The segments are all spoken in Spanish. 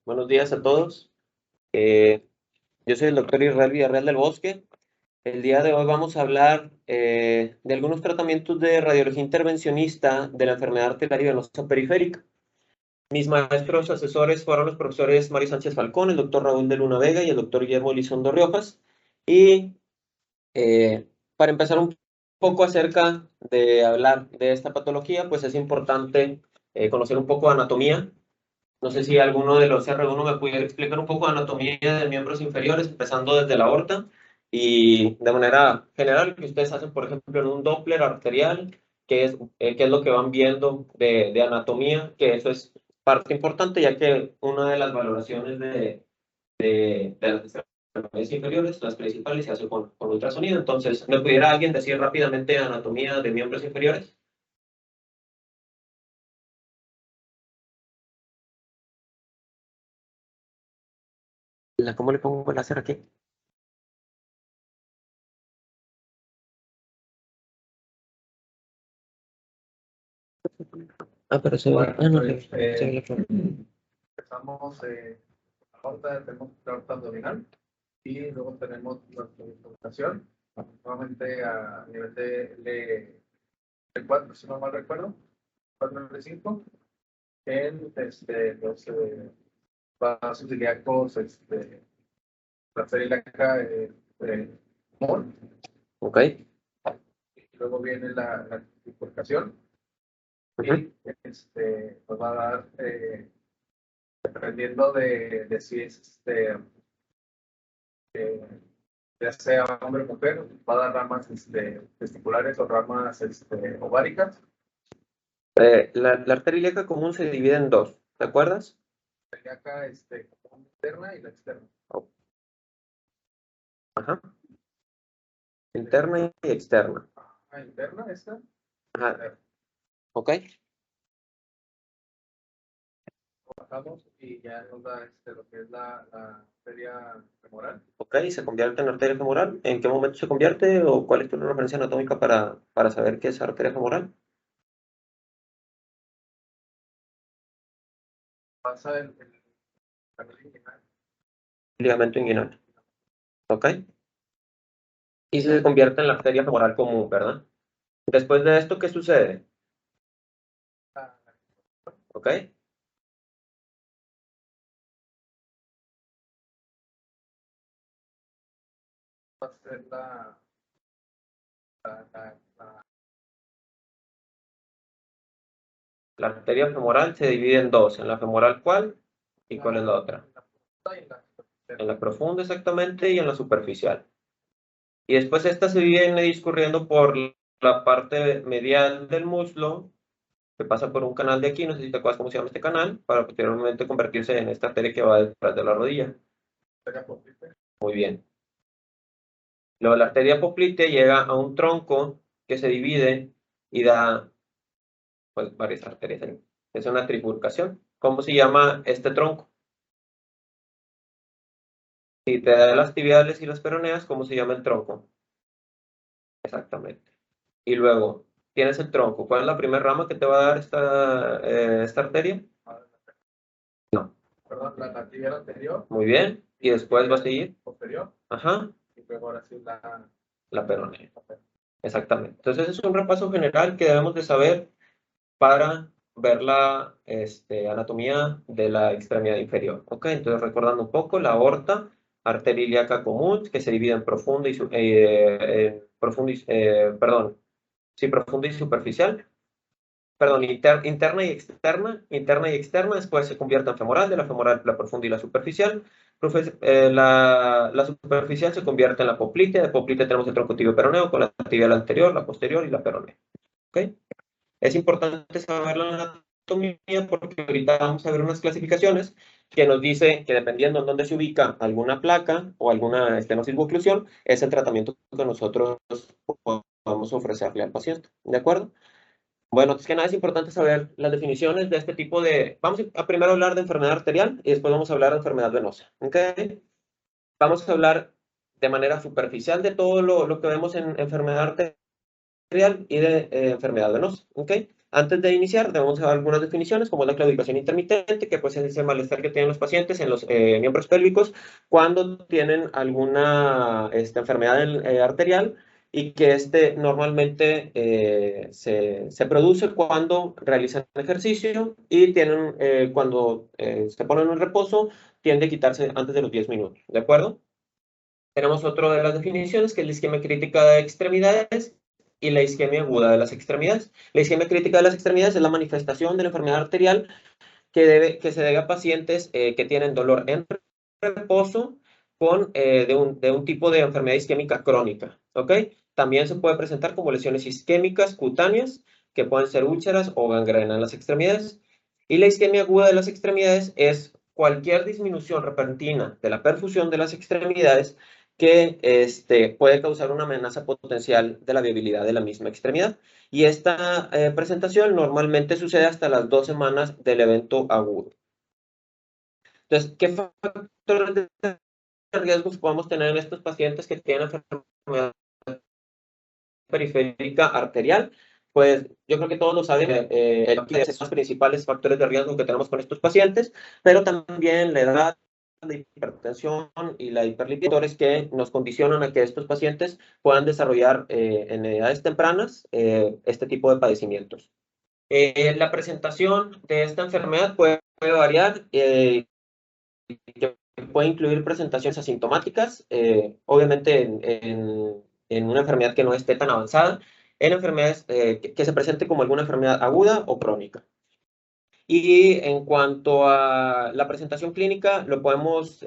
Buenos días a todos. Yo soy el doctor Israel Villarreal del Bosque. El día de hoy vamos a hablar de algunos tratamientos de radiología intervencionista de la enfermedad arterial venosa periférica. Mis maestros asesores fueron los profesores Mario Sánchez Falcón, el doctor Raúl de Luna Vega y el doctor Guillermo Elizondo Riojas. Y para empezar un poco acerca de hablar de esta patología, pues es importante conocer un poco de anatomía. No sé si alguno de los R1 me pudiera explicar un poco de anatomía de miembros inferiores, empezando desde la aorta y de manera general, que ustedes hacen, por ejemplo, en un Doppler arterial, qué es lo que van viendo de anatomía, que eso es parte importante, ya que una de las valoraciones de las extremidades inferiores, las principales, se hace con ultrasonido. Entonces, ¿me pudiera alguien decir rápidamente anatomía de miembros inferiores? ¿Cómo le pongo el láser aquí? Pero se ve. No, se ve la flor. Empezamos aorta, tenemos la aorta abdominal y luego tenemos nuestra instrumentación, nuevamente a nivel de 4, si no mal recuerdo, 4 de 5, en los vasos ilíacos, la ilíaca, MOL. Ok. Y luego viene la bifurcación. Uh-huh. Y nos va a dar, dependiendo de si es ya sea hombre o mujer, va a dar ramas testiculares o ramas ováricas. La arteria ilíaca común se divide en dos, ¿te acuerdas? La ilíaca interna y la externa. Ajá. Interna y externa. Interna, esta. Ajá. Externa. Ok. Bajamos y ya nos da lo que es la arteria femoral. Ok, se convierte en arteria femoral. ¿En qué momento se convierte o cuál es tu referencia anatómica para saber qué es arteria femoral? Pasa el Ligamento inguinal. Ok. Y se convierte en la arteria femoral común, ¿verdad? Después de esto, ¿qué sucede? Ok. Va a ser La arteria femoral se divide en dos. ¿En la femoral cuál? ¿Y cuál es la otra? En la profunda exactamente y en la superficial. Y después esta se viene discurriendo por la parte medial del muslo, que pasa por un canal de aquí, no sé si te acuerdas cómo se llama este canal, para posteriormente convertirse en esta arteria que va detrás de la rodilla. Muy bien. Luego la arteria poplite llega a un tronco que se divide y da pues varias arterias ahí. Es una trifurcación. ¿Cómo se llama este tronco? Si te da las tibiales y las peroneas, ¿cómo se llama el tronco? Exactamente. Y luego tienes el tronco. ¿Cuál es la primera rama que te va a dar esta arteria? No. Perdón, la tibial anterior. Muy bien. Y después va a seguir. Posterior. Ajá. Y luego ahora sí La peronea. Exactamente. Entonces es un repaso general que debemos de saber para ver la anatomía de la extremidad inferior. ¿Ok? Entonces recordando un poco, la aorta, arteria ilíaca común, que se divide en profunda y, profunda y superficial. Perdón, interna y externa, después se convierte en femoral, de la femoral la profunda y la superficial. La superficial se convierte en la poplite, de poplite tenemos el tronco tibio peroneo con la tibial anterior, la posterior y la peronea. ¿Okay? Es importante saber la anatomía porque ahorita vamos a ver unas clasificaciones que nos dice que dependiendo en dónde se ubica alguna placa o alguna estenosis u oclusión, es el tratamiento que nosotros podemos ofrecerle al paciente. ¿De acuerdo? Bueno, es que nada, es importante saber las definiciones de este tipo de... Vamos a primero hablar de enfermedad arterial y después vamos a hablar de enfermedad venosa. ¿Ok? Vamos a hablar de manera superficial de todo lo que vemos en enfermedad arterial y de enfermedad venosa. ¿Ok? Antes de iniciar, debemos dar algunas definiciones, como la claudicación intermitente, que pues es ese malestar que tienen los pacientes en los miembros pélvicos cuando tienen alguna enfermedad arterial, y que normalmente se produce cuando realizan ejercicio y cuando se ponen en reposo, tiende a quitarse antes de los 10 minutos, ¿de acuerdo? Tenemos otra de las definiciones, que es la isquemia crítica de extremidades y la isquemia aguda de las extremidades. La isquemia crítica de las extremidades es la manifestación de la enfermedad arterial que se debe a pacientes que tienen dolor en reposo de un tipo de enfermedad isquémica crónica, ¿ok? También se puede presentar como lesiones isquémicas cutáneas, que pueden ser úlceras o gangrena en las extremidades. Y la isquemia aguda de las extremidades es cualquier disminución repentina de la perfusión de las extremidades que puede causar una amenaza potencial de la viabilidad de la misma extremidad. Y esta presentación normalmente sucede hasta las 2 semanas del evento agudo. Entonces, ¿qué factores de riesgos podemos tener en estos pacientes que tienen enfermedad periférica arterial? Pues yo creo que todos lo saben, son los principales factores de riesgo que tenemos con estos pacientes, pero también la edad, la hipertensión y la hiperlipidemia que nos condicionan a que estos pacientes puedan desarrollar en edades tempranas este tipo de padecimientos. La presentación de esta enfermedad puede variar, puede incluir presentaciones asintomáticas, obviamente en una enfermedad que no esté tan avanzada, en enfermedades que se presente como alguna enfermedad aguda o crónica. Y en cuanto a la presentación clínica, lo podemos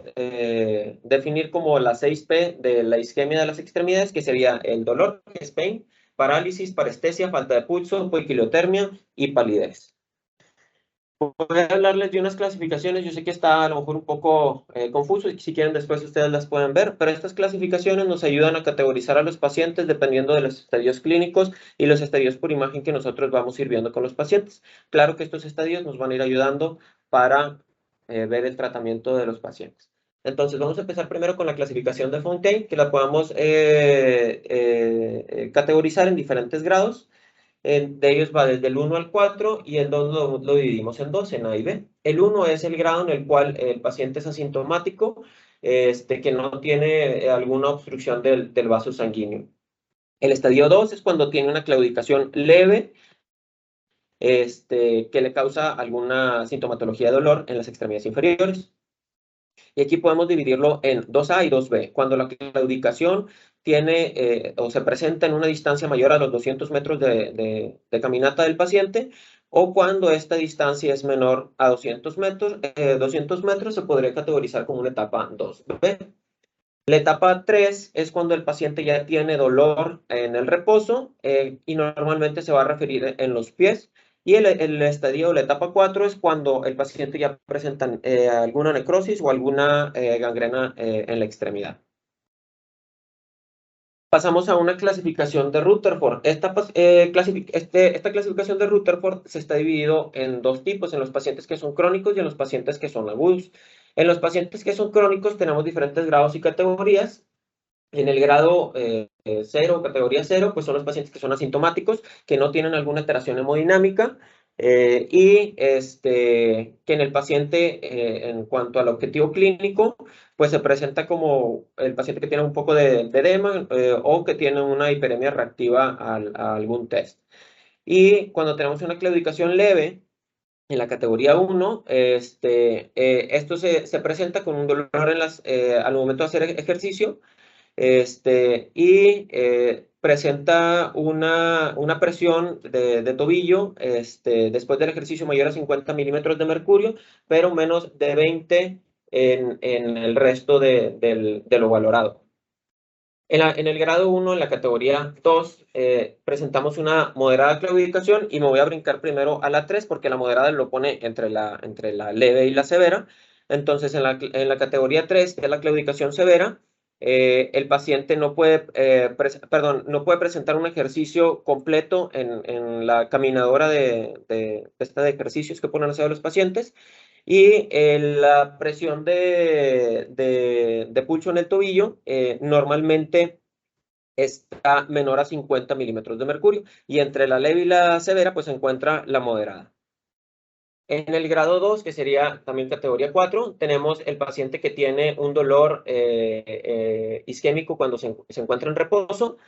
definir como las 6P de la isquemia de las extremidades, que sería el dolor, que es pain, parálisis, parestesia, falta de pulso, poiquilotermia y palidez. Voy a hablarles de unas clasificaciones. Yo sé que está a lo mejor un poco confuso, y si quieren después ustedes las pueden ver, pero estas clasificaciones nos ayudan a categorizar a los pacientes dependiendo de los estadios clínicos y los estadios por imagen que nosotros vamos a ir viendo con los pacientes. Claro que estos estadios nos van a ir ayudando para ver el tratamiento de los pacientes. Entonces, vamos a empezar primero con la clasificación de Fontaine, que la podamos categorizar en diferentes grados. De ellos va desde el 1 al 4, y el 2 lo dividimos en dos, en A y B. El 1 es el grado en el cual el paciente es asintomático, que no tiene alguna obstrucción del vaso sanguíneo. El estadio 2 es cuando tiene una claudicación leve, que le causa alguna sintomatología de dolor en las extremidades inferiores. Y aquí podemos dividirlo en 2A y 2B. Cuando la claudicación tiene o se presenta en una distancia mayor a los 200 metros de caminata del paciente, o cuando esta distancia es menor a 200 metros, se podría categorizar como una etapa 2B. La etapa 3 es cuando el paciente ya tiene dolor en el reposo y normalmente se va a referir en los pies. Y el estadio o la etapa 4 es cuando el paciente ya presenta alguna necrosis o alguna gangrena en la extremidad. Pasamos a una clasificación de Rutherford. Esta clasificación de Rutherford se está dividido en dos tipos: en los pacientes que son crónicos y en los pacientes que son agudos. En los pacientes que son crónicos tenemos diferentes grados y categorías. En el grado 0, categoría 0, pues son los pacientes que son asintomáticos, que no tienen alguna alteración hemodinámica, y que en el paciente, en cuanto al objetivo clínico, pues se presenta como el paciente que tiene un poco de edema o que tiene una hiperemia reactiva a algún test. Y cuando tenemos una claudicación leve, en la categoría 1, esto se presenta con un dolor al momento de hacer ejercicio, y presenta una presión de tobillo después del ejercicio mayor a 50 milímetros de mercurio, pero menos de 20 en el resto de lo valorado. En el grado 1, en la categoría 2, presentamos una moderada claudicación, y me voy a brincar primero a la 3 porque la moderada lo pone entre la leve y la severa. Entonces, en la categoría 3, que es la claudicación severa, el paciente no puede presentar un ejercicio completo en la caminadora de ejercicios que ponen a hacer los pacientes, y la presión de pulso en el tobillo normalmente está menor a 50 milímetros de mercurio. Y entre la leve y la severa, pues se encuentra la moderada. En el grado 2, que sería también categoría 4, tenemos el paciente que tiene un dolor isquémico cuando se encuentra en reposo.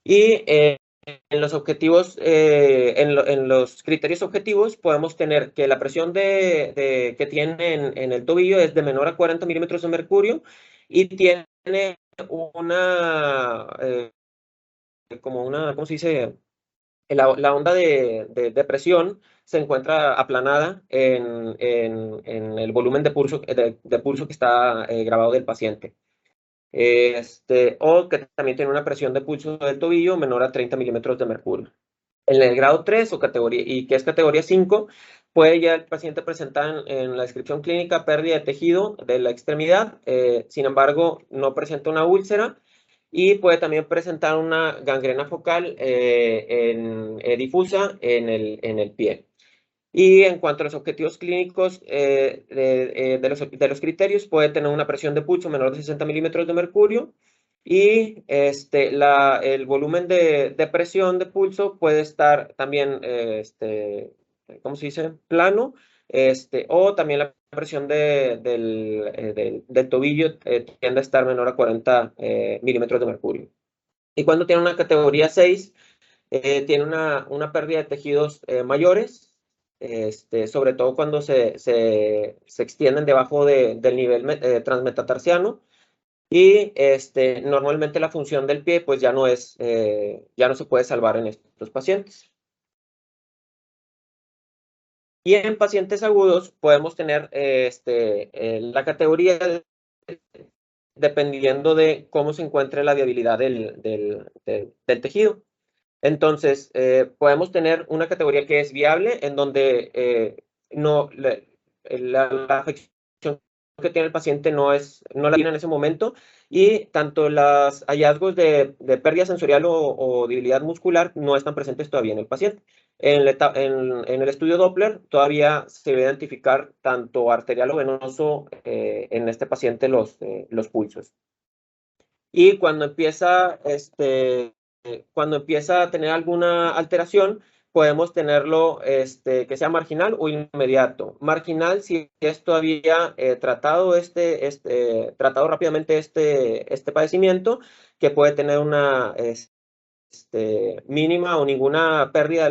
Y en los objetivos, en los criterios objetivos, podemos tener que la presión que tiene en el tobillo es de menor a 40 milímetros de mercurio y tiene una, como una, ¿cómo se dice? La onda de presión se encuentra aplanada en el volumen de pulso que está grabado del paciente. O que también tiene una presión de pulso del tobillo menor a 30 milímetros de mercurio. En el grado 3 o categoría, y que es categoría 5, puede ya el paciente presentar en la descripción clínica pérdida de tejido de la extremidad, sin embargo, no presenta una úlcera y puede también presentar una gangrena focal difusa en el pie. Y en cuanto a los objetivos clínicos de los criterios, puede tener una presión de pulso menor de 60 milímetros de mercurio y el volumen de presión de pulso puede estar también, ¿cómo se dice? Plano, o también la presión del tobillo tiende a estar menor a 40 milímetros de mercurio. Y cuando tiene una categoría 6, tiene una pérdida de tejidos mayores, sobre todo cuando se extienden debajo del nivel transmetatarsiano. Y normalmente la función del pie pues ya no se puede salvar en estos pacientes. Y en pacientes agudos podemos tener la categoría dependiendo de cómo se encuentre la viabilidad del tejido. Entonces, podemos tener una categoría que es viable, en donde no, la afección que tiene el paciente no la tiene en ese momento, y tanto los hallazgos de pérdida sensorial o debilidad muscular no están presentes todavía en el paciente. En el estudio Doppler todavía se debe identificar tanto arterial o venoso en este paciente los pulsos. Y cuando empieza a tener alguna alteración, podemos tenerlo que sea marginal o inmediato. Marginal si es todavía tratado rápidamente este padecimiento, que puede tener una mínima o ninguna pérdida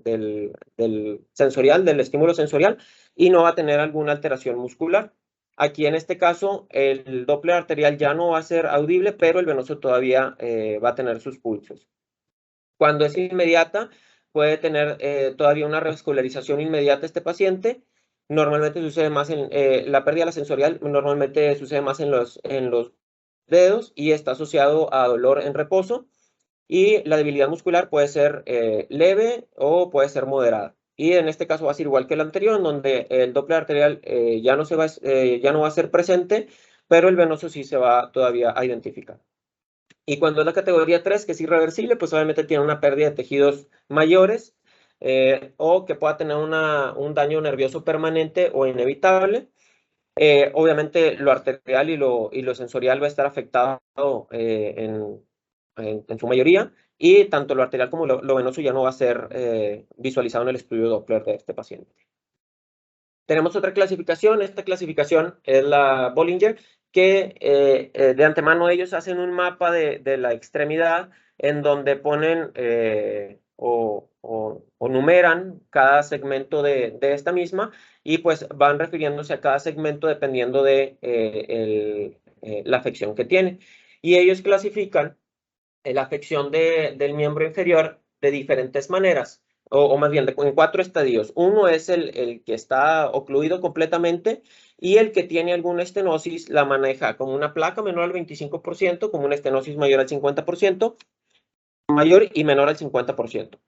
del sensorial, del estímulo sensorial, y no va a tener alguna alteración muscular. Aquí en este caso el Doppler arterial ya no va a ser audible, pero el venoso todavía va a tener sus pulsos. Cuando es inmediata, puede tener todavía una revascularización inmediata este paciente. Normalmente sucede más la pérdida de la sensorial, normalmente sucede más en los dedos y está asociado a dolor en reposo. Y la debilidad muscular puede ser leve o puede ser moderada. Y en este caso va a ser igual que el anterior, en donde el Doppler arterial ya no va a ser presente, pero el venoso sí se va todavía a identificar. Y cuando es la categoría 3, que es irreversible, pues obviamente tiene una pérdida de tejidos mayores o que pueda tener un daño nervioso permanente o inevitable. Obviamente lo arterial y lo sensorial va a estar afectado en su mayoría, y tanto lo arterial como lo venoso ya no va a ser visualizado en el estudio Doppler de este paciente. Tenemos otra clasificación. Esta clasificación es la Bollinger, que de antemano ellos hacen un mapa de la extremidad en donde ponen o numeran cada segmento de esta misma, y pues van refiriéndose a cada segmento dependiendo de la afección que tiene. Y ellos clasifican la afección del miembro inferior de diferentes maneras, o más bien en 4 estadios. Uno es el que está ocluido completamente, y el que tiene alguna estenosis la maneja como una placa menor al 25%, como una estenosis mayor al 50%, mayor y menor al 50%.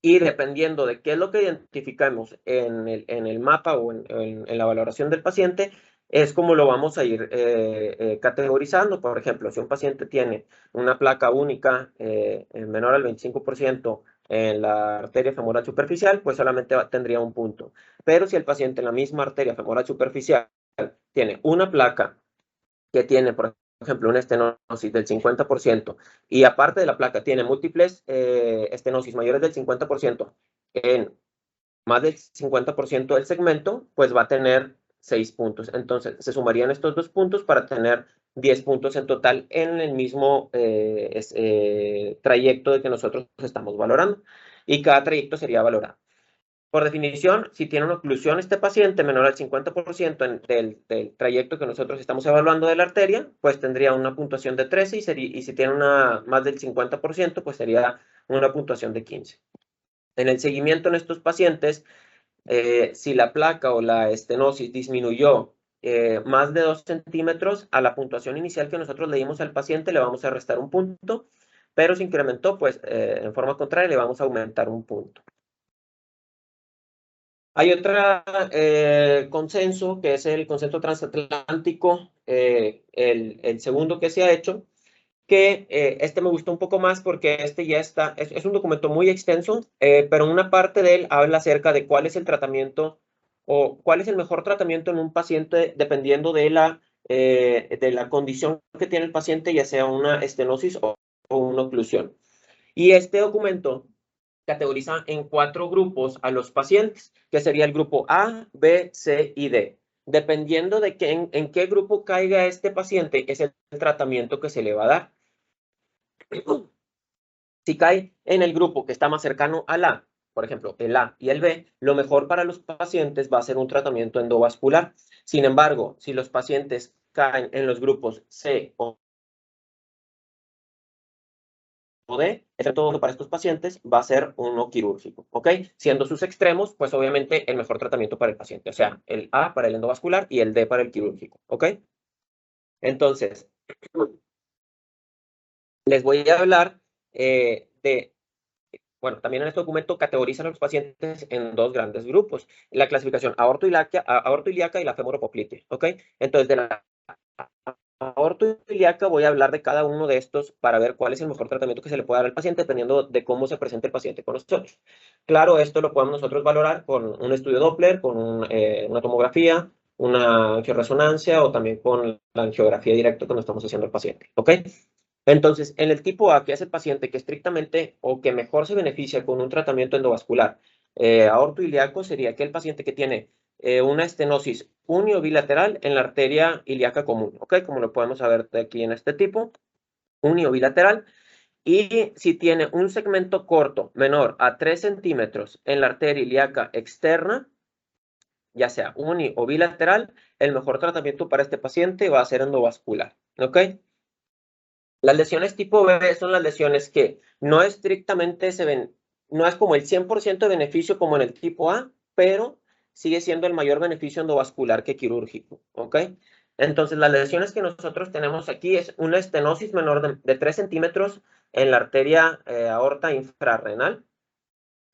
Y dependiendo de qué es lo que identificamos en el mapa o en la valoración del paciente, es como lo vamos a ir categorizando. Por ejemplo, si un paciente tiene una placa única menor al 25% en la arteria femoral superficial, pues solamente tendría un punto. Pero si el paciente en la misma arteria femoral superficial tiene una placa que tiene, por ejemplo, una estenosis del 50% y aparte de la placa tiene múltiples estenosis mayores del 50% en más del 50% del segmento, pues va a tener 6 puntos. Entonces, se sumarían estos 2 puntos para tener 10 puntos en total en el mismo trayecto de que nosotros estamos valorando. Y cada trayecto sería valorado. Por definición, si tiene una oclusión este paciente menor al 50% del trayecto que nosotros estamos evaluando de la arteria, pues tendría una puntuación de 13 y si tiene más del 50%, pues sería una puntuación de 15. En el seguimiento en estos pacientes, si la placa o la estenosis disminuyó más de 2 centímetros, a la puntuación inicial que nosotros le dimos al paciente le vamos a restar un punto, pero si incrementó, pues en forma contraria le vamos a aumentar un punto. Hay otro consenso, que es el consenso transatlántico, el segundo que se ha hecho, que este me gustó un poco más porque este ya está, es un documento muy extenso, pero una parte de él habla acerca de cuál es el tratamiento o cuál es el mejor tratamiento en un paciente dependiendo de la condición que tiene el paciente, ya sea una estenosis o una oclusión. Y este documento categoriza en 4 grupos a los pacientes, que sería el grupo A, B, C y D. Dependiendo de en qué grupo caiga este paciente, es el tratamiento que se le va a dar. Si cae en el grupo que está más cercano al A, por ejemplo, el A y el B, lo mejor para los pacientes va a ser un tratamiento endovascular. Sin embargo, si los pacientes caen en los grupos C o D, el todo para estos pacientes va a ser uno quirúrgico, ¿ok? Siendo sus extremos, pues obviamente el mejor tratamiento para el paciente, o sea, el A para el endovascular y el D para el quirúrgico, ¿ok? Entonces, les voy a hablar bueno, también en este documento categorizan a los pacientes en 2 grandes grupos, la clasificación aortoilíaca y la femoropoplite, ¿ok? Entonces, de la aortoilíaca voy a hablar de cada uno de estos para ver cuál es el mejor tratamiento que se le puede dar al paciente dependiendo de cómo se presente el paciente con nosotros. Claro, esto lo podemos nosotros valorar con un estudio Doppler, con una tomografía, una angioresonancia o también con la angiografía directa cuando estamos haciendo al paciente, ¿ok? Entonces, en el tipo A, que es el paciente que estrictamente o que mejor se beneficia con un tratamiento endovascular aortoilíaco, sería aquel paciente que tiene una estenosis uniobilateral en la arteria ilíaca común, ¿ok? Como lo podemos ver de aquí en este tipo, uniobilateral. Y si tiene un segmento corto menor a 3 centímetros en la arteria ilíaca externa, ya sea uni o bilateral, el mejor tratamiento para este paciente va a ser endovascular, ¿ok? Las lesiones tipo B son las lesiones que no estrictamente no es como el 100% de beneficio como en el tipo A, pero sigue siendo el mayor beneficio endovascular que quirúrgico, ¿ok? Entonces, las lesiones que nosotros tenemos aquí es una estenosis menor de 3 centímetros en la arteria aorta infrarrenal,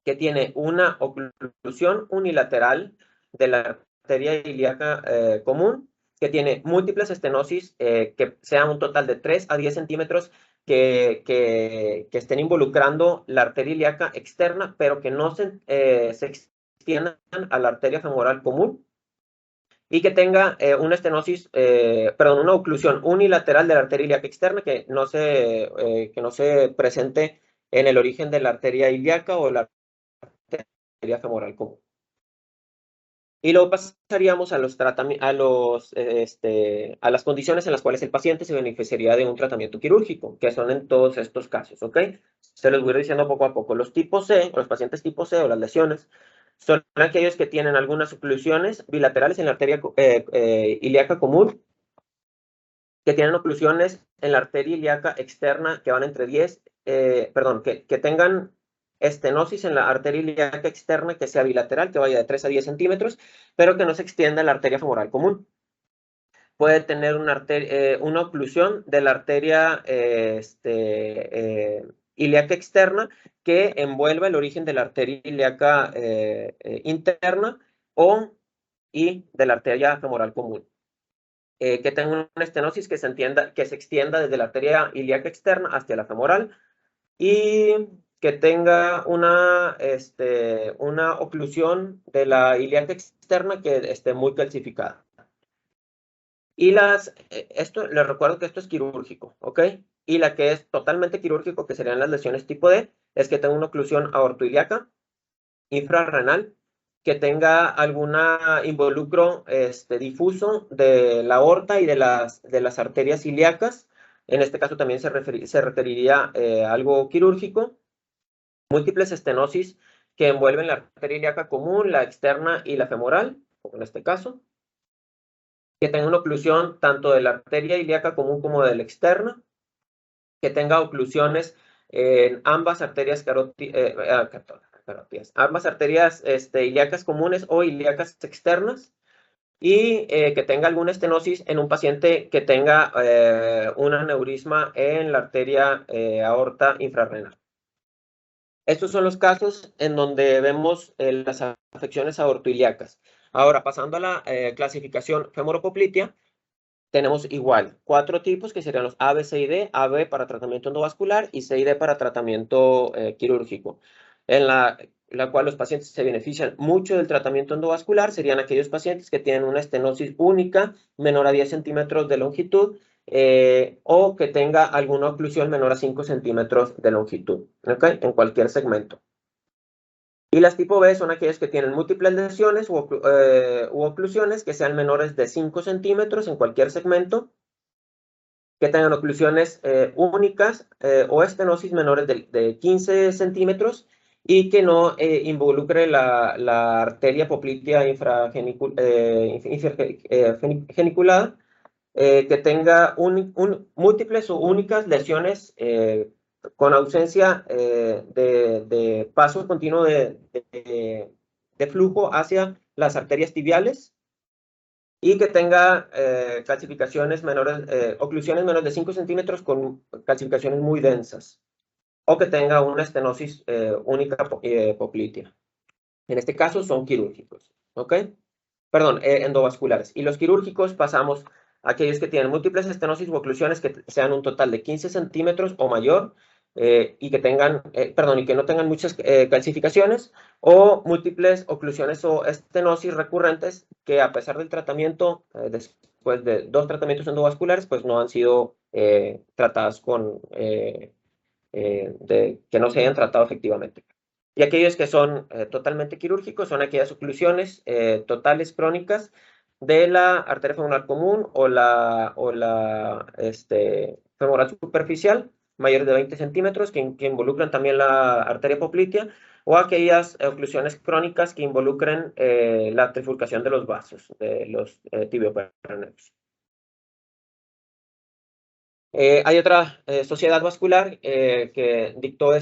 que tiene una oclusión unilateral de la arteria ilíaca común, que tiene múltiples estenosis, que sean un total de 3 a 10 centímetros que estén involucrando la arteria ilíaca externa, pero que no se extiendan a la arteria femoral común, y que tenga una estenosis, perdón, una oclusión unilateral de la arteria ilíaca externa que no se presente en el origen de la arteria ilíaca o la arteria femoral común. Y luego pasaríamos a las condiciones en las cuales el paciente se beneficiaría de un tratamiento quirúrgico, que son en todos estos casos, ¿ok? Se los voy a ir diciendo poco a poco. Los tipos C, o los pacientes tipo C o las lesiones, son aquellos que tienen algunas oclusiones bilaterales en la arteria ilíaca común, que tienen oclusiones en la arteria ilíaca externa que van entre 10, que tengan estenosis en la arteria ilíaca externa que sea bilateral, que vaya de 3 a 10 centímetros, pero que no se extienda a la arteria femoral común. Puede tener una oclusión de la arteria ilíaca externa que envuelva el origen de la arteria ilíaca interna y de la arteria femoral común. Que tenga una estenosis que se extienda desde la arteria ilíaca externa hacia la femoral y que tenga una oclusión de la ilíaca externa que esté muy calcificada. Y esto, les recuerdo que esto es quirúrgico, ¿ok? Y la que es totalmente quirúrgico, que serían las lesiones tipo D, es que tenga una oclusión aortoilíaca, infrarrenal, que tenga alguna involucro difuso de la aorta y de las arterias ilíacas. En este caso también se requeriría algo quirúrgico. Múltiples estenosis que envuelven la arteria ilíaca común, la externa y la femoral, como en este caso. Que tenga una oclusión tanto de la arteria ilíaca común como de la externa. Que tenga oclusiones en ambas arterias carótidas, ambas arterias ilíacas comunes o ilíacas externas, y que tenga alguna estenosis en un paciente que tenga un aneurisma en la arteria aorta infrarrenal. Estos son los casos en donde vemos las afecciones aortoilíacas. Ahora, pasando a la clasificación femoropoplitea, tenemos igual 4 tipos que serían los A, B, C y D. A, B para tratamiento endovascular y C y D para tratamiento quirúrgico. En la cual los pacientes se benefician mucho del tratamiento endovascular serían aquellos pacientes que tienen una estenosis única menor a 10 centímetros de longitud o que tenga alguna oclusión menor a 5 centímetros de longitud, ¿okay? En cualquier segmento. Y las tipo B son aquellas que tienen múltiples lesiones u oclusiones que sean menores de 5 centímetros en cualquier segmento, que tengan oclusiones únicas o estenosis menores de 15 centímetros y que no involucre la arteria poplitea geniculada, que tenga múltiples o únicas lesiones con ausencia de paso continuo de flujo hacia las arterias tibiales, y que tenga calcificaciones menores, oclusiones menores de 5 centímetros con calcificaciones muy densas, o que tenga una estenosis única poplitea. En este caso son quirúrgicos, ¿ok? Perdón, endovasculares. Y los quirúrgicos pasamos a aquellos que tienen múltiples estenosis u oclusiones que sean un total de 15 centímetros o mayor, y que tengan, y que no tengan muchas calcificaciones, o múltiples oclusiones o estenosis recurrentes que a pesar del tratamiento, después de 2 tratamientos endovasculares, pues no han sido tratadas que no se hayan tratado efectivamente. Y aquellos que son totalmente quirúrgicos son aquellas oclusiones totales crónicas de la arteria femoral común o la femoral superficial, mayores de 20 centímetros, que involucran también la arteria poplitea, o aquellas oclusiones crónicas que involucren la trifurcación de los vasos, de los tibioperoneos. Hay otra sociedad vascular que dictó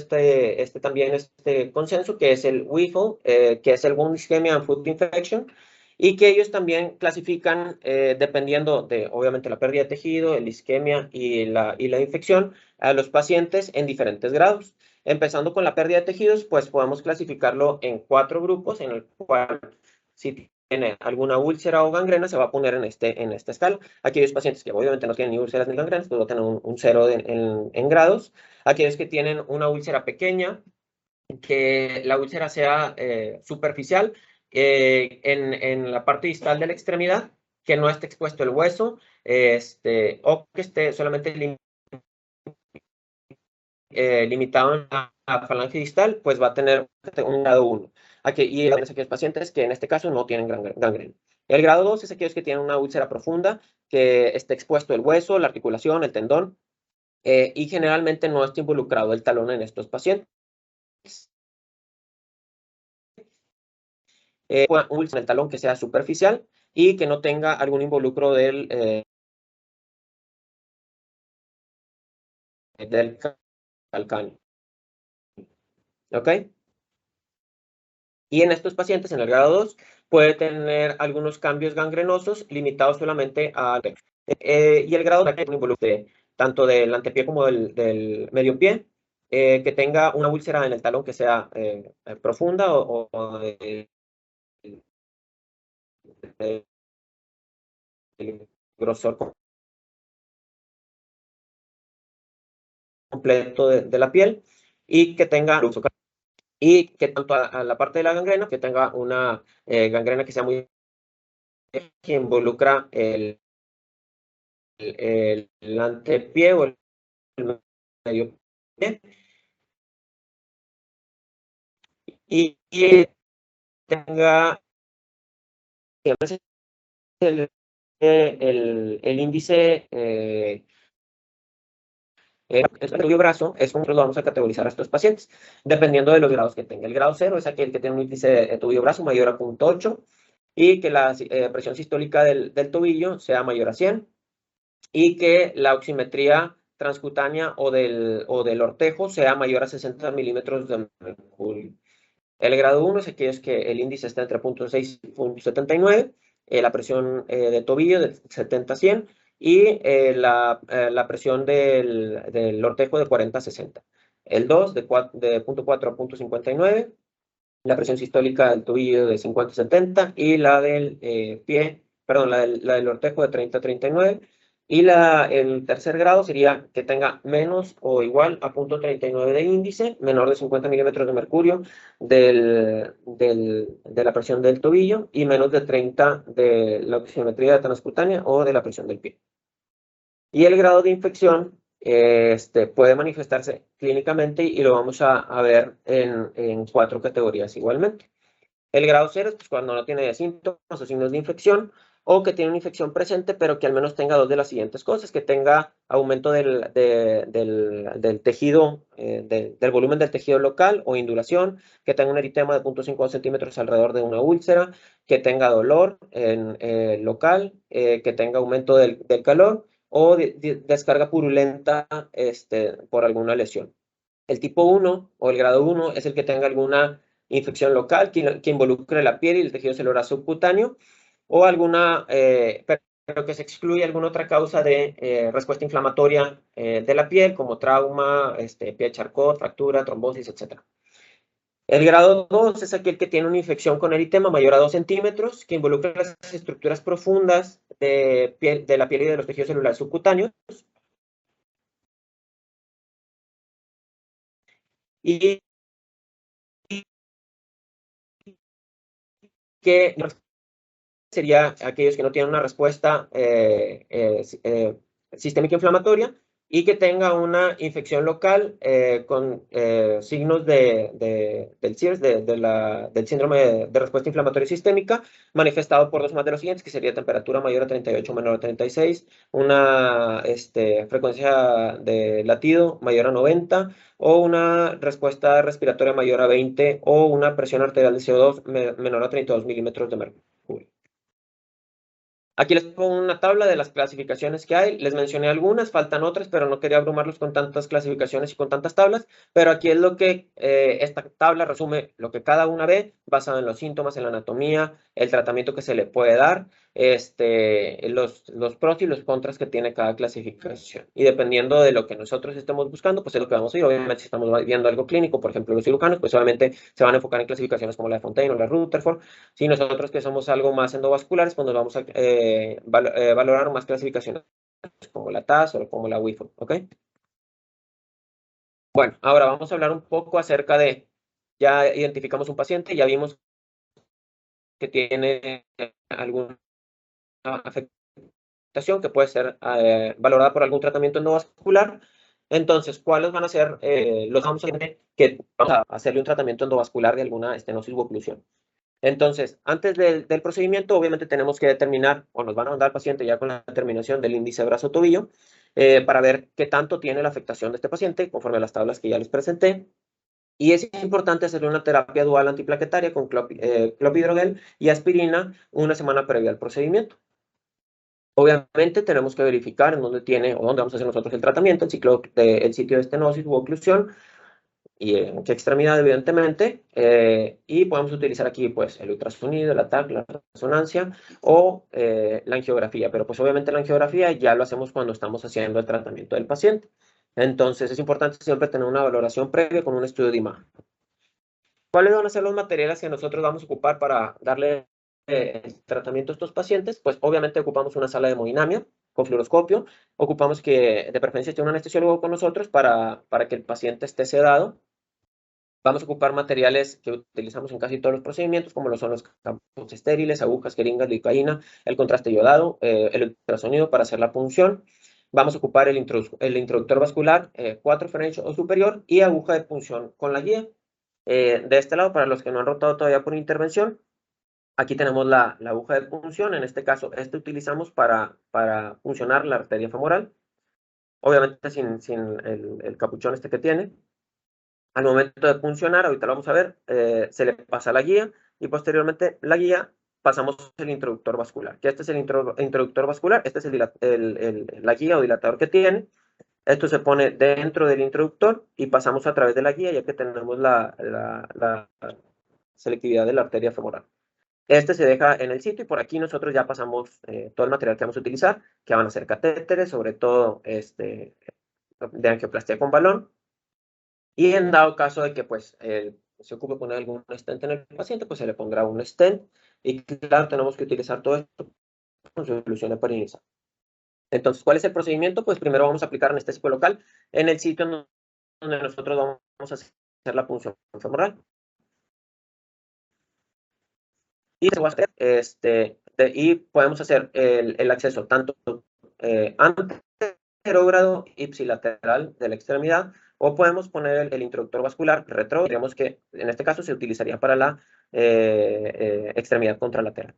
también este consenso, que es el WIFO, que es el Wound Ischemia and Foot Infection, y que ellos también clasifican, dependiendo de, obviamente, la pérdida de tejido, la isquemia y la infección, a los pacientes en diferentes grados. Empezando con la pérdida de tejidos, pues podemos clasificarlo en 4 grupos, en el cual, si tiene alguna úlcera o gangrena, se va a poner en esta escala. Aquellos pacientes que obviamente no tienen ni úlceras ni gangrenas, pues va a tener un 0 en grados. Aquellos que tienen una úlcera pequeña, que la úlcera sea superficial en la parte distal de la extremidad, que no esté expuesto el hueso, o que esté solamente limitado en la falange distal, pues va a tener un grado 1. Y es aquellos pacientes que en este caso no tienen gangrena. El grado 2 es aquellos que tienen una úlcera profunda, que esté expuesto el hueso, la articulación, el tendón, y generalmente no está involucrado el talón en estos pacientes. Una úlcera en el talón que sea superficial y que no tenga algún involucro del calcáneo. ¿Ok? Y en estos pacientes, en el grado 2, puede tener algunos cambios gangrenosos limitados solamente al y el grado 3 involucre tanto del antepié como del medio pie, que tenga una úlcera en el talón que sea profunda o de grosor completo de la piel, y que tenga y que tanto a la parte de la gangrena, que tenga una gangrena que sea muy que involucra el antepié o el medio pie, y tenga siempre el índice el tobillo brazo es como lo vamos a categorizar a estos pacientes, dependiendo de los grados que tenga. El grado 0 es aquel que tiene un índice de tobillo brazo mayor a 0.8 y que la presión sistólica del tobillo sea mayor a 100 y que la oximetría transcutánea o del ortejo sea mayor a 60 milímetros de mercurio. El grado 1 es aquellos que el índice está entre 0.6 y 0.79, la presión de tobillo de 70 a 100 y la presión del ortejo de 40 a 60. El 2 de 0.4 a 0.59, la presión sistólica del tobillo de 50 a 70 y la del pie, perdón, la del ortejo de 30 a 39. Y el tercer grado sería que tenga menos o igual a 0.39 de índice, menor de 50 milímetros de mercurio de la presión del tobillo y menos de 30 de la oximetría transcutánea o de la presión del pie. Y el grado de infección puede manifestarse clínicamente y lo vamos a ver en 4 categorías igualmente. El grado 0 es pues, cuando no tiene síntomas o signos de infección o que tiene una infección presente, pero que al menos tenga 2 de las siguientes cosas, que tenga aumento del tejido, del volumen del tejido local o induración, que tenga un eritema de 0.5 centímetros alrededor de una úlcera, que tenga dolor local, que tenga aumento del calor o descarga purulenta por alguna lesión. El tipo 1 o el grado 1 es el que tenga alguna infección local que involucre la piel y el tejido celular subcutáneo o alguna, pero que se excluye alguna otra causa de respuesta inflamatoria de la piel, como trauma, pie charcot, fractura, trombosis, etc. El grado 2 es aquel que tiene una infección con eritema mayor a 2 centímetros, que involucra las estructuras profundas de la piel y de los tejidos celulares subcutáneos. Y que sería aquellos que no tienen una respuesta sistémica inflamatoria y que tenga una infección local con signos del CIRS, del síndrome de respuesta inflamatoria sistémica, manifestado por 2 más de los siguientes, que sería temperatura mayor a 38, menor a 36, una frecuencia de latido mayor a 90, o una respuesta respiratoria mayor a 20, o una presión arterial de CO2 menor a 32 milímetros de mercurio. Aquí les pongo una tabla de las clasificaciones que hay. Les mencioné algunas, faltan otras, pero no quería abrumarlos con tantas clasificaciones y con tantas tablas. Pero aquí es lo que esta tabla resume lo que cada una ve, basado en los síntomas, en la anatomía, el tratamiento que se le puede dar, los pros y los contras que tiene cada clasificación. Y dependiendo de lo que nosotros estemos buscando, pues es lo que vamos a ir. Obviamente, si estamos viendo algo clínico, por ejemplo, los cirujanos, pues obviamente se van a enfocar en clasificaciones como la de Fontaine o la Rutherford. Si nosotros que somos algo más endovasculares, pues nos vamos a valorar más clasificaciones como la TAS o como la WIFO, ¿ok? Bueno, ahora vamos a hablar un poco acerca de, ya identificamos un paciente, ya vimos que tiene alguna afectación que puede ser valorada por algún tratamiento endovascular. Entonces, ¿cuáles van a ser los vamos que vamos a hacerle un tratamiento endovascular de alguna estenosis u oclusión? Entonces, antes del procedimiento, obviamente tenemos que determinar, o nos van a mandar al paciente ya con la determinación del índice brazo-tobillo, para ver qué tanto tiene la afectación de este paciente, conforme a las tablas que ya les presenté. Y es importante hacerle una terapia dual antiplaquetaria con clopidogrel y aspirina una semana previa al procedimiento. Obviamente tenemos que verificar en dónde tiene o dónde vamos a hacer nosotros el tratamiento, el sitio de estenosis u oclusión, y en qué extremidad, evidentemente, y podemos utilizar aquí pues el ultrasonido, el TAC, la resonancia o la angiografía, pero pues obviamente la angiografía ya lo hacemos cuando estamos haciendo el tratamiento del paciente. Entonces es importante siempre tener una valoración previa con un estudio de imagen. ¿Cuáles van a ser los materiales que nosotros vamos a ocupar para darle el tratamiento a estos pacientes? Pues obviamente ocupamos una sala de hemodinamia con fluoroscopio, ocupamos que de preferencia esté un anestesiólogo con nosotros para que el paciente esté sedado. Vamos a ocupar materiales que utilizamos en casi todos los procedimientos, como lo son los campos estériles, agujas, jeringas, lidocaína, el contraste yodado, el ultrasonido para hacer la punción. Vamos a ocupar el introductor vascular, 4 French o superior, y aguja de punción con la guía. De este lado, para los que no han rotado todavía por intervención, aquí tenemos la aguja de punción. En este caso, utilizamos para puncionar la arteria femoral, obviamente sin el capuchón que tiene. Al momento de puncionar, ahorita lo vamos a ver, se le pasa la guía y posteriormente la guía pasamos el introductor vascular. Que este es el introductor vascular, este es la guía o dilatador que tiene. Esto se pone dentro del introductor y pasamos a través de la guía, ya que tenemos la selectividad de la arteria femoral. Este se deja en el sitio y por aquí nosotros ya pasamos todo el material que vamos a utilizar, que van a ser catéteres, sobre todo de angioplastia con balón. Y en dado caso de que pues, se ocupe poner algún stent en el paciente, pues se le pondrá un stent. Y claro, tenemos que utilizar todo esto con solución heparinizada. Entonces, ¿cuál es el procedimiento? Pues primero vamos a aplicar anestésico local en el sitio donde nosotros vamos a hacer la punción femoral. Y, y podemos hacer el acceso tanto anterógrado ipsilateral de la extremidad, o podemos poner el introductor vascular retro, digamos que en este caso se utilizaría para la extremidad contralateral.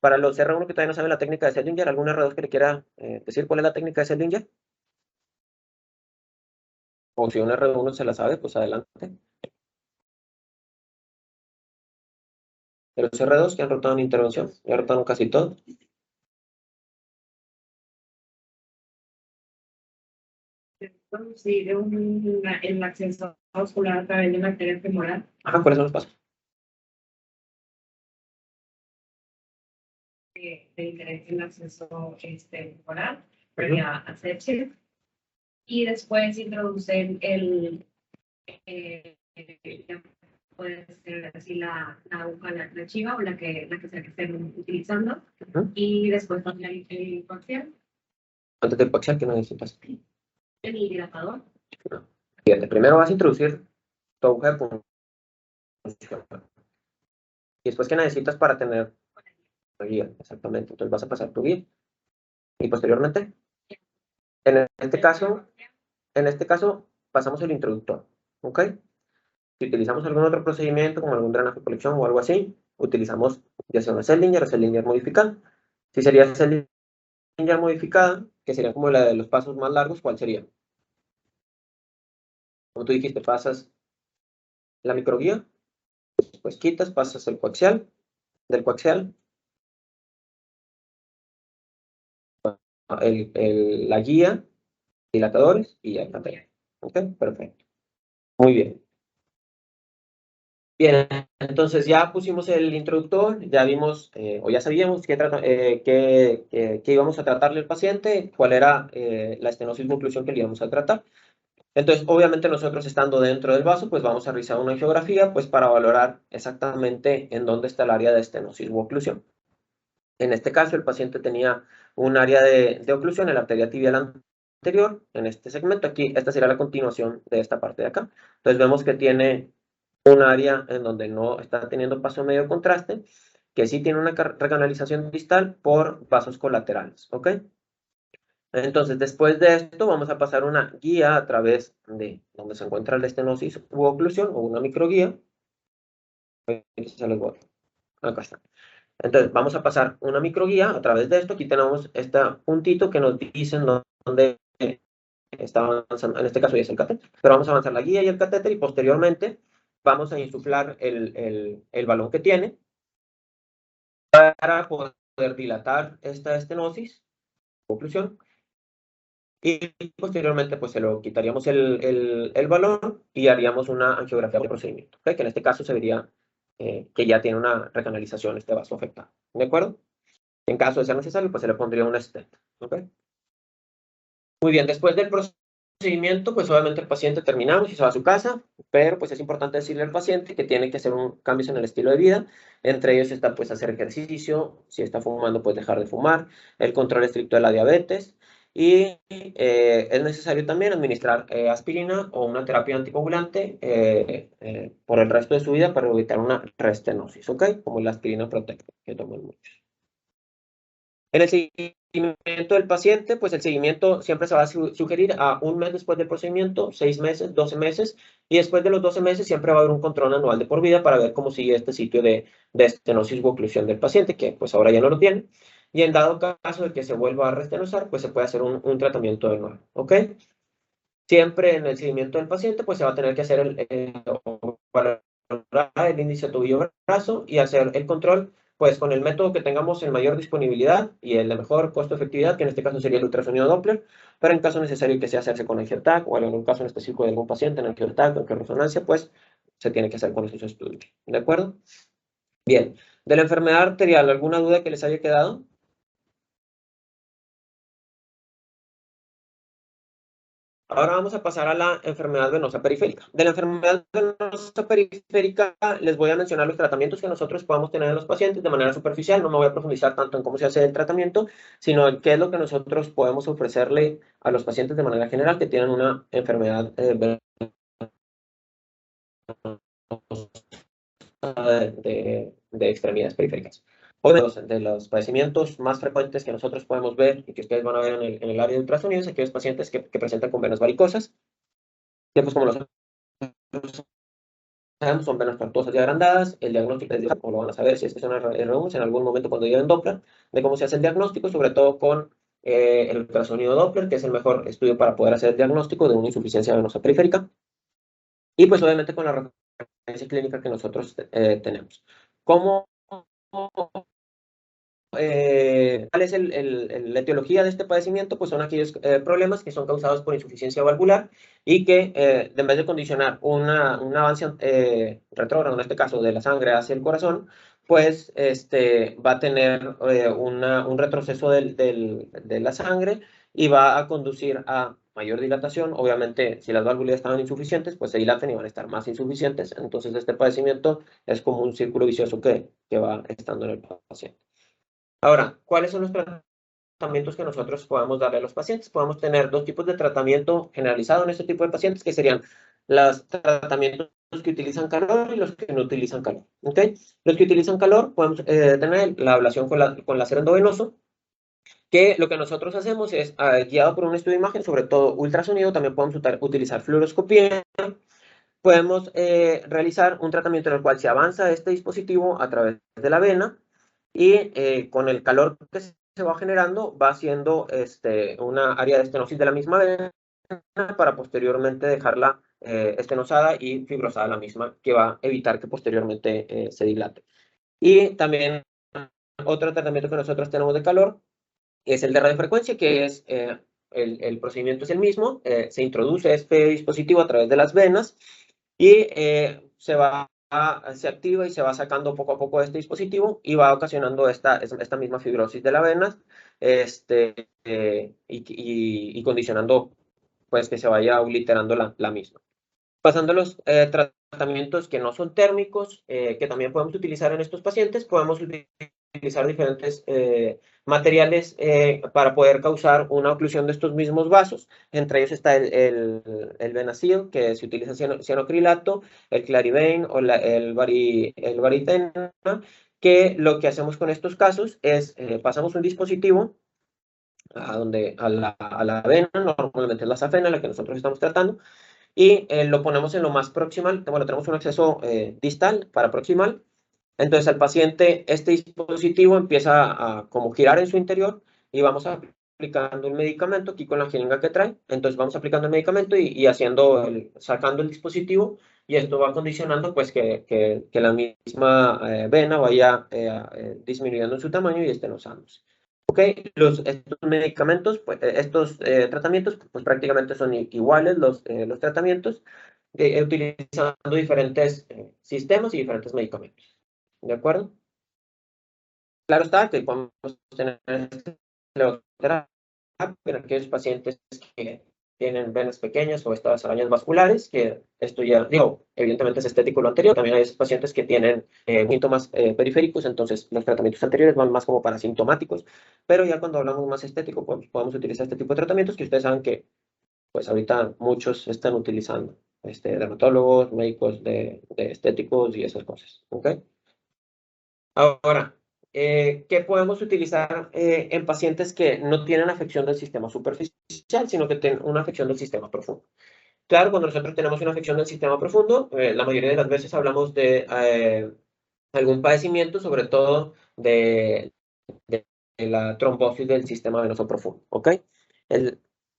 Para los R1 que todavía no saben la técnica de Seldinger, ¿algún R2 que le quiera decir cuál es la técnica de Seldinger? O si un R1 se la sabe, pues adelante. De los R2 que han rotado en intervención, ya rotaron casi todo. Sí, el acceso vascular a través de la arteria femoral. Ajá, ¿cuáles son los pasos? De interés en el acceso femoral, previa asepsia. Y después introducen puede ser así la aguja, la chiva o la que estén utilizando. Y después también el coaxial. Antes del coaxial, ¿qué necesitas? El dilatador. Fíjate, primero vas a introducir tu aguja de punción. Y después, ¿qué necesitas para tener la guía? Exactamente. Entonces vas a pasar tu guía. Y posteriormente, en este caso, pasamos el introductor. ¿Ok? Si utilizamos algún otro procedimiento, como algún drenaje de colección o algo así, utilizamos ya sea una Seldinger o Seldinger modificada. Si sería Seldinger modificada, que sería como la de los pasos más largos, ¿cuál sería? Como tú dijiste, pasas la microguía, después quitas, pasas el coaxial, del coaxial, la guía, dilatadores y ya está. ¿Ok? Perfecto. Muy bien. Bien, entonces ya pusimos el introductor, ya vimos o ya sabíamos qué íbamos a tratarle al paciente, cuál era la estenosis de oclusión que le íbamos a tratar. Entonces, obviamente nosotros estando dentro del vaso, pues vamos a realizar una angiografía pues para valorar exactamente en dónde está el área de estenosis u oclusión. En este caso, el paciente tenía un área de oclusión en la arteria tibial anterior, en este segmento. Aquí, esta será la continuación de esta parte de acá. Entonces, vemos que tiene un área en donde no está teniendo paso medio contraste, que sí tiene una recanalización distal por vasos colaterales, ¿ok? Entonces, después de esto, vamos a pasar una guía a través de donde se encuentra la estenosis u oclusión, o una microguía. Acá está. Entonces, vamos a pasar una microguía a través de esto. Aquí tenemos este puntito que nos dicen dónde está avanzando. En este caso ya es el catéter. Pero vamos a avanzar la guía y el catéter y posteriormente vamos a insuflar el balón que tiene para poder dilatar esta estenosis, oclusión. Y posteriormente pues se lo quitaríamos el balón y haríamos una angiografía de procedimiento, ¿okay? Que en este caso se vería que ya tiene una recanalización este vaso afectado, ¿de acuerdo? En caso de ser necesario, pues se le pondría un stent, ¿ok? Muy bien, después del procedimiento, pues obviamente el paciente terminamos y se va a su casa, pero pues es importante decirle al paciente que tiene que hacer un cambio en el estilo de vida. Entre ellos está pues hacer ejercicio, si está fumando pues dejar de fumar, el control estricto de la diabetes Y es necesario también administrar aspirina o una terapia anticoagulante por el resto de su vida para evitar una restenosis, ¿ok? Como la aspirina Protect, que toman muchos. En el seguimiento del paciente, pues el seguimiento siempre se va a sugerir a un mes después del procedimiento, 6 meses, 12 meses, y después de los 12 meses siempre va a haber un control anual de por vida para ver cómo sigue este sitio de estenosis u oclusión del paciente, que pues ahora ya no lo tiene. Y en dado caso de que se vuelva a restenosar, pues se puede hacer un tratamiento de nuevo, ¿ok? Siempre en el seguimiento del paciente, pues se va a tener que hacer el índice tobillo-brazo y hacer el control, pues con el método que tengamos en mayor disponibilidad y el de mejor costo-efectividad, que en este caso sería el ultrasonido Doppler, pero en caso necesario que sea hacerse con AngioTAC o en un caso en específico de algún paciente en AngioTAC o en resonancia, pues se tiene que hacer con esos estudios. ¿De acuerdo? Bien. De la enfermedad arterial, ¿alguna duda que les haya quedado? Ahora vamos a pasar a la enfermedad venosa periférica. De la enfermedad venosa periférica les voy a mencionar los tratamientos que nosotros podamos tener en los pacientes de manera superficial. No me voy a profundizar tanto en cómo se hace el tratamiento, sino en qué es lo que nosotros podemos ofrecerle a los pacientes de manera general que tienen una enfermedad de extremidades periféricas. Obviamente, de los padecimientos más frecuentes que nosotros podemos ver y que ustedes van a ver en el área de ultrasonido es aquellos pacientes que presentan con venas varicosas, que pues como los sabemos son venas tortuosas y agrandadas. El diagnóstico es, como lo van a saber si es que son RUs en algún momento cuando lleven Doppler, de cómo se hace el diagnóstico, sobre todo con el ultrasonido Doppler, que es el mejor estudio para poder hacer el diagnóstico de una insuficiencia venosa periférica. Y pues obviamente con la referencia clínica que nosotros tenemos. ¿Cómo ¿cuál es la etiología de este padecimiento? Pues son aquellos problemas que son causados por insuficiencia valvular y que en vez de condicionar un avance retrógrado, en este caso de la sangre hacia el corazón, pues va a tener un retroceso de la sangre y va a conducir a mayor dilatación. Obviamente, si las válvulas estaban insuficientes, pues se dilatan y van a estar más insuficientes. Entonces, este padecimiento es como un círculo vicioso que va estando en el paciente. Ahora, ¿cuáles son los tratamientos que nosotros podamos darle a los pacientes? Podemos tener dos tipos de tratamiento generalizado en este tipo de pacientes, que serían los tratamientos que utilizan calor y los que no utilizan calor. ¿Okay? Los que utilizan calor, podemos tener la ablación con láser endovenoso, que lo que nosotros hacemos es, guiado por un estudio de imagen, sobre todo ultrasonido, también podemos utilizar fluoroscopía. Podemos realizar un tratamiento en el cual se avanza este dispositivo a través de la vena y con el calor que se va generando va haciendo una área de estenosis de la misma vena para posteriormente dejarla estenosada y fibrosada la misma, que va a evitar que posteriormente se dilate. Y también otro tratamiento que nosotros tenemos de calor es el de radiofrecuencia, que es el procedimiento es el mismo, se introduce este dispositivo a través de las venas y se activa y se va sacando poco a poco de este dispositivo y va ocasionando esta misma fibrosis de la vena y condicionando pues que se vaya obliterando la misma. Pasando a los tratamientos que no son térmicos, que también podemos utilizar en estos pacientes, podemos utilizar diferentes materiales para poder causar una oclusión de estos mismos vasos. Entre ellos está el Venacil, que se utiliza cianocrilato, el Clarivane o el Varitena, que lo que hacemos con estos casos es pasamos un dispositivo a la vena, normalmente es la safena, la que nosotros estamos tratando, y lo ponemos en lo más proximal. Bueno, tenemos un acceso distal para proximal. Entonces al paciente este dispositivo empieza a como girar en su interior y vamos aplicando el medicamento aquí con la jeringa que trae. Entonces vamos aplicando el medicamento y sacando el dispositivo y esto va condicionando pues que la misma vena vaya disminuyendo en su tamaño y estenosándose. Estos medicamentos, pues, estos tratamientos, pues prácticamente son iguales los tratamientos, utilizando diferentes sistemas y diferentes medicamentos. ¿De acuerdo? Claro está que podemos tener escleroterapia en aquellos pacientes que tienen venas pequeñas o estas arañas vasculares, que esto ya, digo, evidentemente es estético lo anterior. También hay esos pacientes que tienen síntomas periféricos, entonces los tratamientos anteriores van más como para sintomáticos, pero ya cuando hablamos más estético, pues podemos utilizar este tipo de tratamientos que ustedes saben que pues ahorita muchos están utilizando, dermatólogos, médicos de estéticos y esas cosas, ¿ok? Ahora, ¿qué podemos utilizar en pacientes que no tienen afección del sistema superficial, sino que tienen una afección del sistema profundo? Claro, cuando nosotros tenemos una afección del sistema profundo, la mayoría de las veces hablamos de algún padecimiento, sobre todo de la trombosis del sistema venoso profundo, ¿ok? El,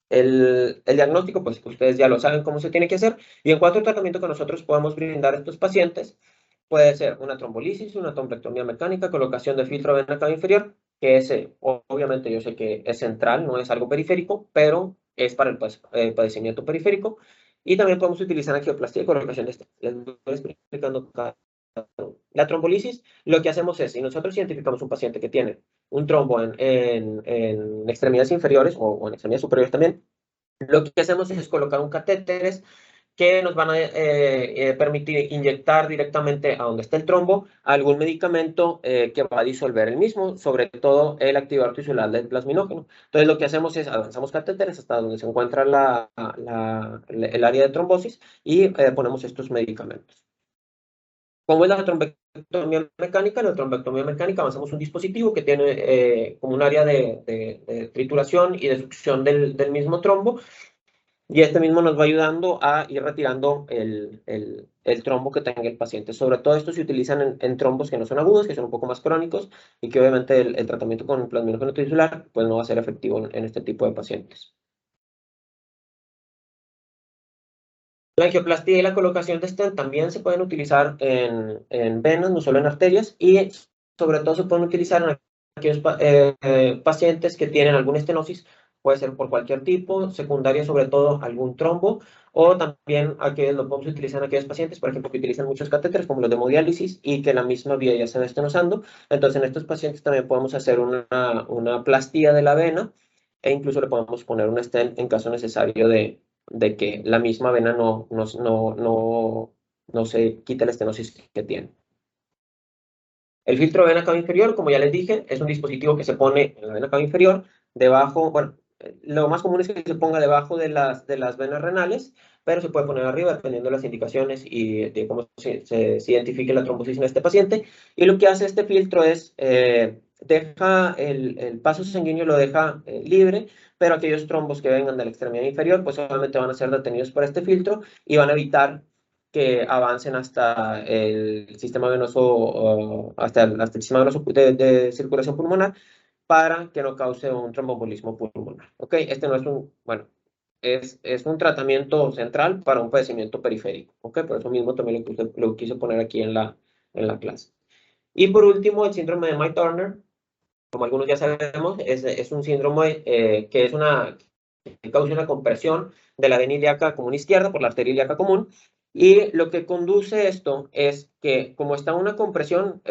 el diagnóstico, pues ustedes ya lo saben cómo se tiene que hacer, y en cuanto al tratamiento que nosotros podemos brindar a estos pacientes, puede ser una trombolisis, una trombectomía mecánica, colocación de filtro vena cava inferior, que ese, obviamente yo sé que es central, no es algo periférico, pero es para el padecimiento periférico, y también podemos utilizar angioplastia y colocación de este. Les voy explicando cada uno. La trombolisis, lo que hacemos es, si nosotros identificamos un paciente que tiene un trombo en extremidades inferiores o en extremidades superiores también, lo que hacemos es colocar un catéteres que nos van a permitir inyectar directamente a donde está el trombo algún medicamento que va a disolver el mismo, sobre todo el activador tisular del plasminógeno. Entonces lo que hacemos es avanzamos catéteres hasta donde se encuentra el área de trombosis y ponemos estos medicamentos. ¿Cómo es la trombectomía mecánica? La trombectomía mecánica avanzamos un dispositivo que tiene como un área de trituración y de succión del mismo trombo, y este mismo nos va ayudando a ir retirando el trombo que tenga el paciente. Sobre todo esto se utilizan en trombos que no son agudos, que son un poco más crónicos, y que obviamente el tratamiento con plasminógeno tisular pues no va a ser efectivo en este tipo de pacientes. La angioplastia y la colocación de stent también se pueden utilizar en venas, no solo en arterias, y sobre todo se pueden utilizar en aquellos pacientes que tienen alguna estenosis, puede ser por cualquier tipo, secundaria sobre todo algún trombo, o también aquellos lo podemos utilizar en aquellos pacientes, por ejemplo, que utilizan muchos catéteres como los de hemodiálisis y que la misma vía ya se va estenosando. Entonces en estos pacientes también podemos hacer una plastía de la vena e incluso le podemos poner un stent en caso necesario de que la misma vena no se quite la estenosis que tiene. El filtro de vena cava inferior, como ya les dije, es un dispositivo que se pone en la vena cava inferior, debajo, bueno, lo más común es que se ponga debajo de las venas renales, pero se puede poner arriba dependiendo de las indicaciones y de cómo se identifique la trombosis en este paciente. Y lo que hace este filtro es, deja el paso sanguíneo lo deja libre, pero aquellos trombos que vengan de la extremidad inferior, pues solamente van a ser detenidos por este filtro y van a evitar que avancen hasta el sistema venoso, hasta el sistema venoso de circulación pulmonar, para que no cause un tromboembolismo pulmonar. ¿Ok? Este no es bueno, es un tratamiento central para un padecimiento periférico. ¿Ok? Por eso mismo también lo quise poner aquí en la clase. Y por último, el síndrome de Mike-Turner, como algunos ya sabemos, es un síndrome que causa una compresión de la vena ilíaca común izquierda por la arteria ilíaca común, y lo que conduce esto es que, como está una compresión,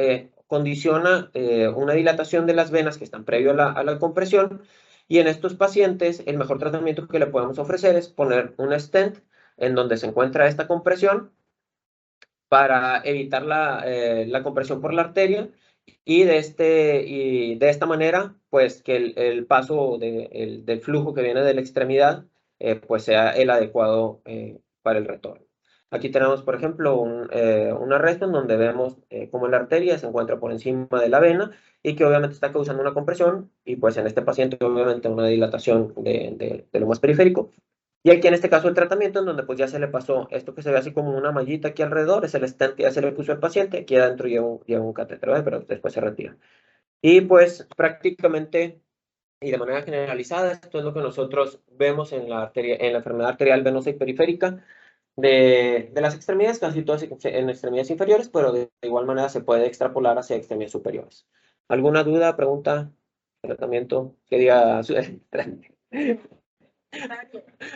condiciona una dilatación de las venas que están previo a la compresión, y en estos pacientes el mejor tratamiento que le podemos ofrecer es poner un stent en donde se encuentra esta compresión para evitar la compresión por la arteria, y de esta manera, pues que el paso del flujo que viene de la extremidad, pues sea el adecuado para el retorno. Aquí tenemos, por ejemplo, una recta en donde vemos cómo la arteria se encuentra por encima de la vena y que obviamente está causando una compresión, y pues en este paciente obviamente una dilatación de lo más periférico. Y aquí en este caso el tratamiento, en donde pues ya se le pasó esto que se ve así como una mallita aquí alrededor, es el stent que ya se le puso al paciente, aquí adentro lleva un catéter, ¿verdad? Pero después se retira. Y pues prácticamente y de manera generalizada, esto es lo que nosotros vemos en la enfermedad arterial venosa y periférica de las extremidades, casi todas en extremidades inferiores, pero de igual manera se puede extrapolar hacia extremidades superiores. ¿Alguna duda, pregunta, tratamiento que diga?